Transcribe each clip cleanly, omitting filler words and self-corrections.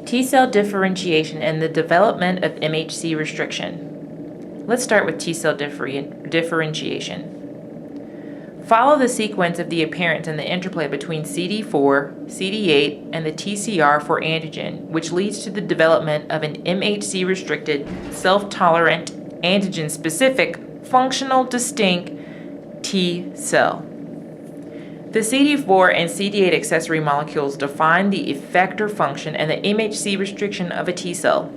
T-cell differentiation and the development of MHC restriction. Let's start with T-cell differentiation. Follow the sequence of the appearance and the interplay between CD4, CD8, and the TCR4 antigen, which leads to the development of an MHC-restricted, self-tolerant, antigen-specific, functional distinct T cell. The CD4 and CD8 accessory molecules define the effector function and the MHC restriction of a T cell.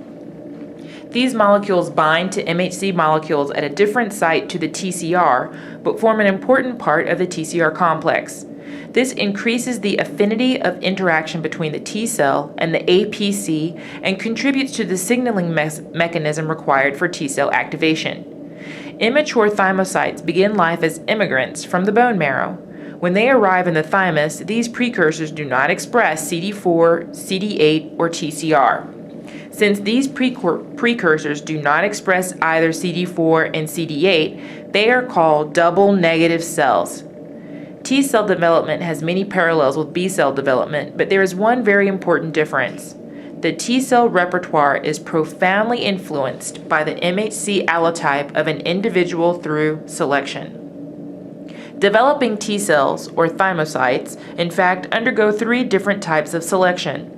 These molecules bind to MHC molecules at a different site to the TCR, but form an important part of the TCR complex. This increases the affinity of interaction between the T cell and the APC and contributes to the signaling mechanism required for T cell activation. Immature thymocytes begin life as immigrants from the bone marrow. When they arrive in the thymus, these precursors do not express CD4, CD8, or TCR. Since these precursors do not express either CD4 and CD8, they are called double negative cells. T cell development has many parallels with B cell development, but there is one very important difference. The T cell repertoire is profoundly influenced by the MHC allotype of an individual through selection. Developing T cells, or thymocytes, in fact, undergo 3 different types of selection.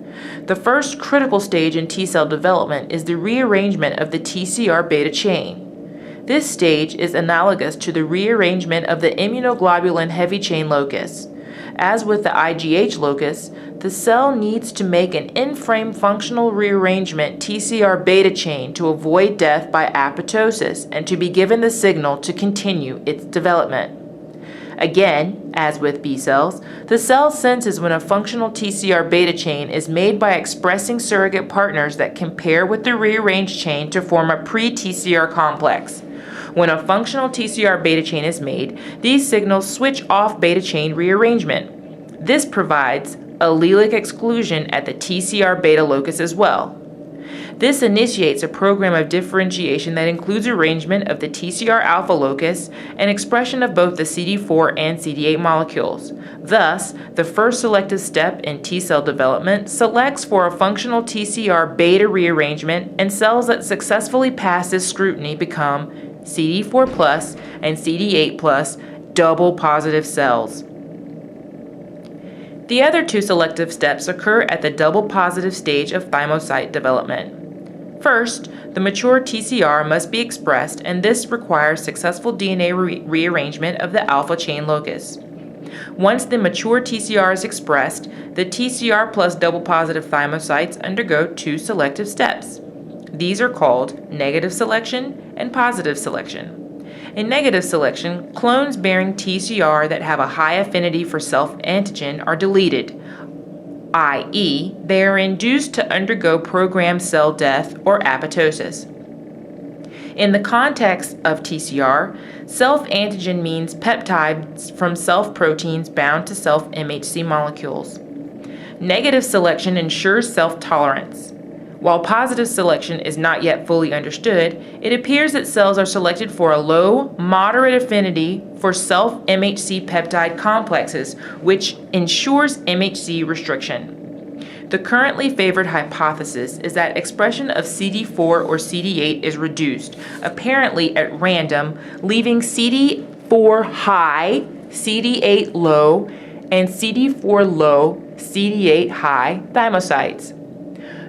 The first critical stage in T cell development is the rearrangement of the TCR beta chain. This stage is analogous to the rearrangement of the immunoglobulin heavy chain locus. As with the IgH locus, the cell needs to make an in-frame functional rearrangement TCR beta chain to avoid death by apoptosis and to be given the signal to continue its development. Again, as with B cells, the cell senses when a functional TCR beta chain is made by expressing surrogate partners that can pair with the rearranged chain to form a pre-TCR complex. When a functional TCR beta chain is made, these signals switch off beta chain rearrangement. This provides allelic exclusion at the TCR beta locus as well. This initiates a program of differentiation that includes arrangement of the TCR alpha locus and expression of both the CD4 and CD8 molecules. Thus, the first selective step in T cell development selects for a functional TCR beta rearrangement, and cells that successfully pass this scrutiny become CD4 plus and CD8 plus double positive cells. The other 2 selective steps occur at the double positive stage of thymocyte development. First, the mature TCR must be expressed, and this requires successful DNA rearrangement of the alpha chain locus. Once the mature TCR is expressed, the TCR plus double positive thymocytes undergo 2 selective steps. These are called negative selection and positive selection. In negative selection, clones bearing TCR that have a high affinity for self-antigen are deleted, i.e., they are induced to undergo programmed cell death or apoptosis. In the context of TCR, self-antigen means peptides from self-proteins bound to self-MHC molecules. Negative selection ensures self-tolerance. While positive selection is not yet fully understood, it appears that cells are selected for a low, moderate affinity for self-MHC peptide complexes, which ensures MHC restriction. The currently favored hypothesis is that expression of CD4 or CD8 is reduced, apparently at random, leaving CD4 high, CD8 low, and CD4 low, CD8 high thymocytes.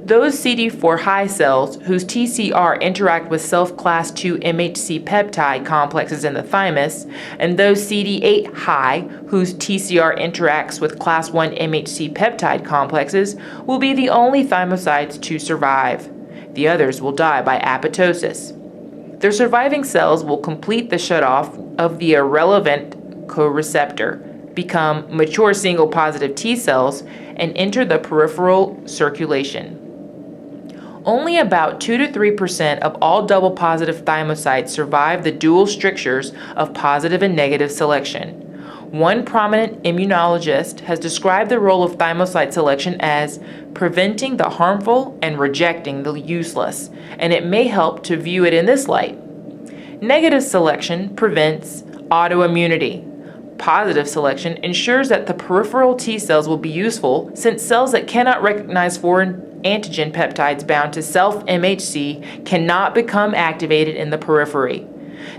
Those CD4 high cells whose TCR interact with self-class II MHC peptide complexes in the thymus, and those CD8 high whose TCR interacts with class I MHC peptide complexes, will be the only thymocytes to survive. The others will die by apoptosis. Their surviving cells will complete the shutoff of the irrelevant co-receptor, become mature single positive T cells, and enter the peripheral circulation. Only about 2 to 3% of all double positive thymocytes survive the dual strictures of positive and negative selection. One prominent immunologist has described the role of thymocyte selection as preventing the harmful and rejecting the useless, and it may help to view it in this light. Negative selection prevents autoimmunity. Positive selection ensures that the peripheral T cells will be useful, since cells that cannot recognize foreign antigen peptides bound to self-MHC cannot become activated in the periphery.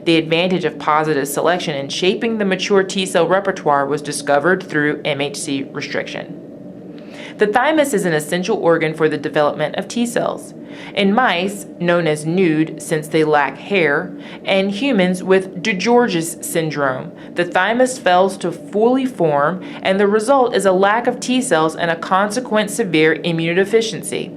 The advantage of positive selection in shaping the mature T-cell repertoire was discovered through MHC restriction. The thymus is an essential organ for the development of T-cells. In mice, known as nude since they lack hair, and humans with DeGeorge's syndrome, the thymus fails to fully form, and the result is a lack of T-cells and a consequent severe immunodeficiency.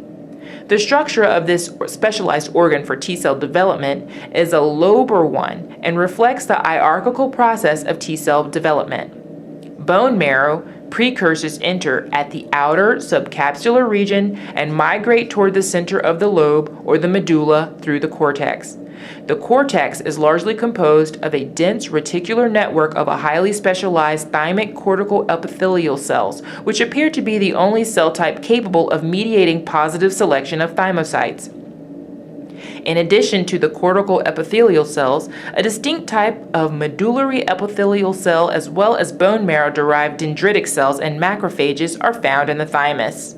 The structure of this specialized organ for T-cell development is a lobar one and reflects the hierarchical process of T-cell development. Bone marrow precursors enter at the outer subcapsular region and migrate toward the center of the lobe or the medulla through the cortex. The cortex is largely composed of a dense reticular network of a highly specialized thymic cortical epithelial cells, which appear to be the only cell type capable of mediating positive selection of thymocytes. In addition to the cortical epithelial cells, a distinct type of medullary epithelial cell as well as bone marrow-derived dendritic cells and macrophages are found in the thymus.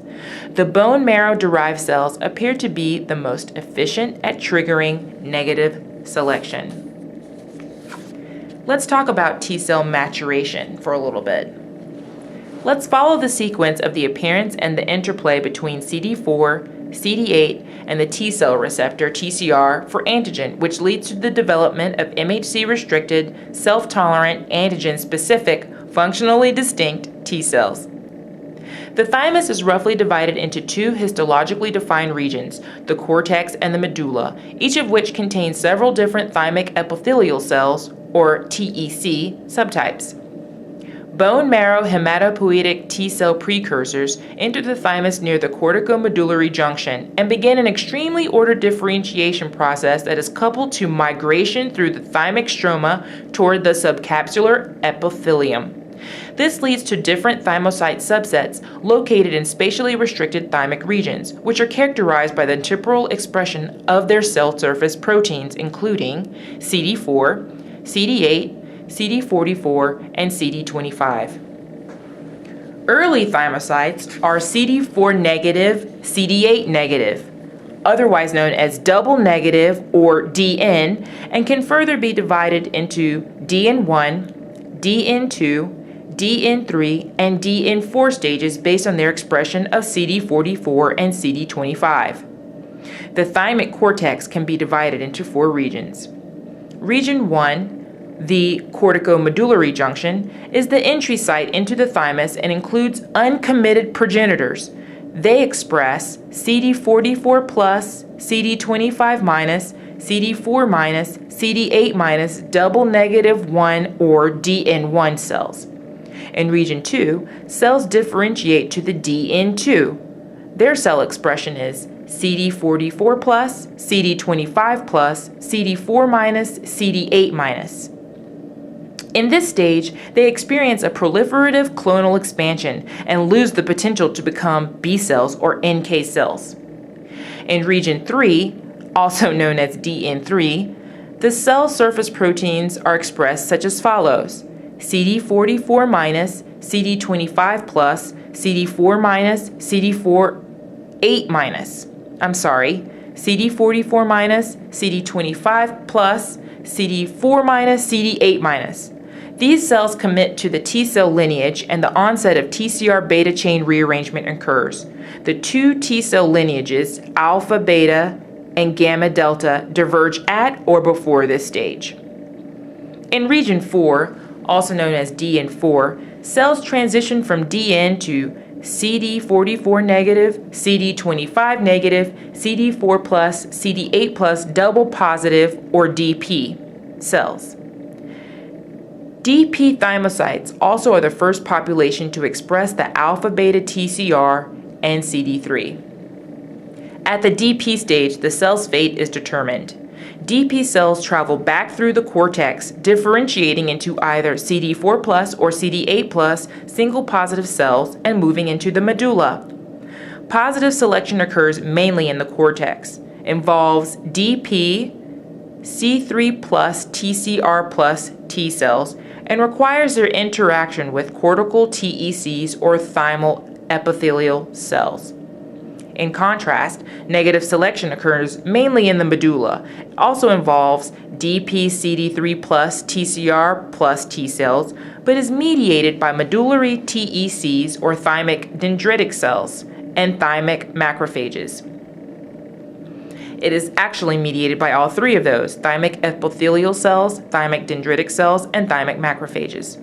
The bone marrow-derived cells appear to be the most efficient at triggering negative selection. Let's talk about T-cell maturation for a little bit. Let's follow the sequence of the appearance and the interplay between CD4, CD8, and the T-cell receptor, TCR, for antigen, which leads to the development of MHC-restricted, self-tolerant, antigen-specific, functionally distinct T-cells. The thymus is roughly divided into two histologically defined regions, the cortex and the medulla, each of which contains several different thymic epithelial cells, or TEC, subtypes. Bone marrow hematopoietic T-cell precursors enter the thymus near the corticomedullary junction and begin an extremely ordered differentiation process that is coupled to migration through the thymic stroma toward the subcapsular epithelium. This leads to different thymocyte subsets located in spatially restricted thymic regions, which are characterized by the temporal expression of their cell surface proteins, including CD4, CD8, CD44, and CD25. Early thymocytes are CD4 negative, CD8 negative, otherwise known as double negative or DN, and can further be divided into DN1, DN2, DN3, and DN4 stages based on their expression of CD44 and CD25. The thymic cortex can be divided into four regions. Region 1, the corticomedullary junction, is the entry site into the thymus and includes uncommitted progenitors. They express CD44 plus, CD25 minus, CD4 minus, CD8 minus, double negative 1 or DN1 cells. In region 2, cells differentiate to the DN2. Their cell expression is CD44 plus, CD25 plus, CD4 minus, CD8 minus. In this stage, they experience a proliferative clonal expansion and lose the potential to become B cells or NK cells. In region 3, also known as DN3, the cell surface proteins are expressed such as follows: CD44 minus, CD25 plus, CD4 minus, CD8 minus. CD44 minus, CD25 plus, CD4 minus, CD8 minus. These cells commit to the T-cell lineage and the onset of TCR beta chain rearrangement occurs. The two T-cell lineages, alpha beta and gamma delta, diverge at or before this stage. In region 4, also known as DN4, cells transition from DN to CD44 negative, CD25 negative, CD4 plus, CD8 plus double positive or DP cells. DP thymocytes also are the first population to express the alpha beta TCR and CD3. At the DP stage, the cell's fate is determined. DP cells travel back through the cortex, differentiating into either CD4 plus or CD8 plus single positive cells and moving into the medulla. Positive selection occurs mainly in the cortex, involves DP, C3 plus TCR plus T cells, and requires their interaction with cortical TECs or thymal epithelial cells. In contrast, negative selection occurs mainly in the medulla. It also involves DPCD3 plus TCR plus T cells, but is mediated by medullary TECs or thymic dendritic cells and thymic macrophages. It is actually mediated by all three of those: thymic epithelial cells, thymic dendritic cells, and thymic macrophages.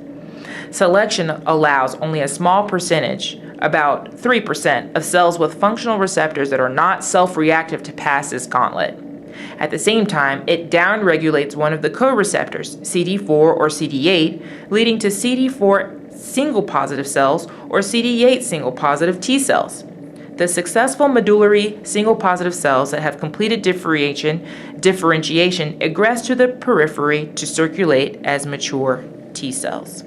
Selection allows only a small percentage, about 3%, of cells with functional receptors that are not self-reactive to pass this gauntlet. At the same time, it downregulates one of the co-receptors, CD4 or CD8, leading to CD4 single positive cells or CD8 single positive T cells. The successful medullary single positive cells that have completed differentiation egress to the periphery to circulate as mature T cells.